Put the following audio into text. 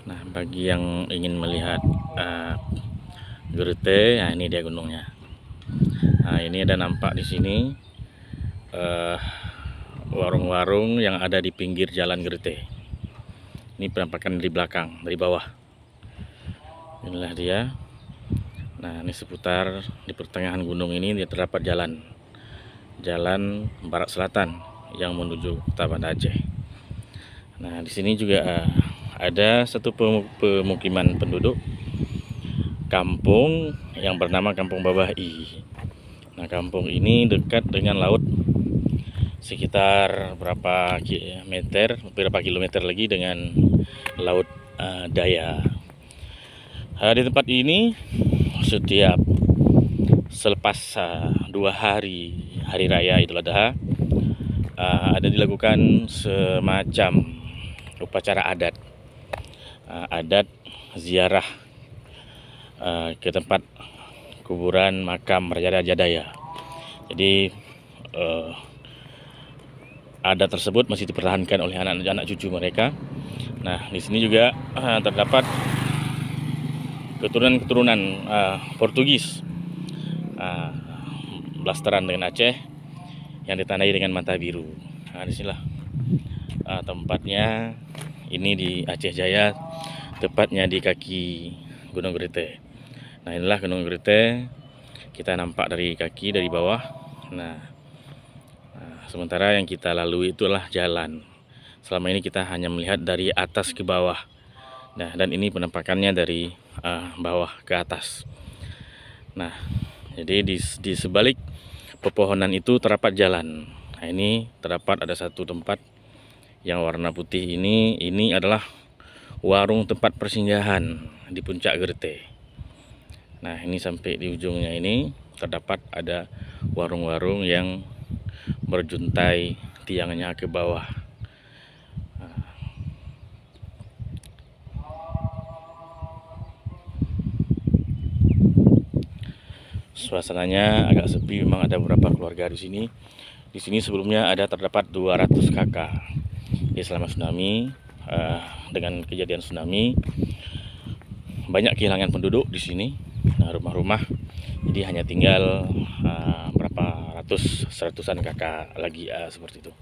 Nah, bagi yang ingin melihat Gerete, nah ini dia gunungnya. Nah, ini ada nampak di sini warung-warung yang ada di pinggir jalan Gerete. Ini penampakan dari belakang, dari bawah. Inilah dia. Nah, ini seputar di pertengahan gunung ini dia terdapat jalan barat selatan yang menuju Kota Banda Aceh. Nah, di sini juga ada satu pemukiman penduduk kampung yang bernama Kampung Babahi. Nah, kampung ini dekat dengan laut sekitar berapa kilometer lagi dengan laut Daya. Di tempat ini setiap selepas 2 hari raya Idul Adha ada dilakukan semacam upacara adat ziarah ke tempat kuburan makam Raja Daya. Jadi adat tersebut masih dipertahankan oleh anak cucu mereka. Nah, di sini juga terdapat keturunan Portugis blasteran dengan Aceh yang ditandai dengan mata biru. Nah, disinilah tempatnya, ini di Aceh Jaya, tepatnya di kaki Gunung Gerete. Nah, inilah Gunung Gerete, kita nampak dari kaki, dari bawah. Nah, sementara yang kita lalui itulah jalan. Selama ini kita hanya melihat dari atas ke bawah. Nah, dan ini penampakannya dari bawah ke atas. Nah, jadi di sebalik pepohonan itu terdapat jalan. Nah, ini terdapat ada satu tempat yang warna putih ini adalah warung tempat persinggahan di puncak Gerete. Nah, ini sampai di ujungnya ini terdapat ada warung-warung yang berjuntai tiangnya ke bawah. Suasananya agak sepi, memang ada beberapa keluarga di sini. Di sini sebelumnya terdapat 200 kakak. Jadi selama tsunami, dengan kejadian tsunami, banyak kehilangan penduduk di sini. Nah, rumah-rumah jadi hanya tinggal berapa seratusan kakak lagi seperti itu.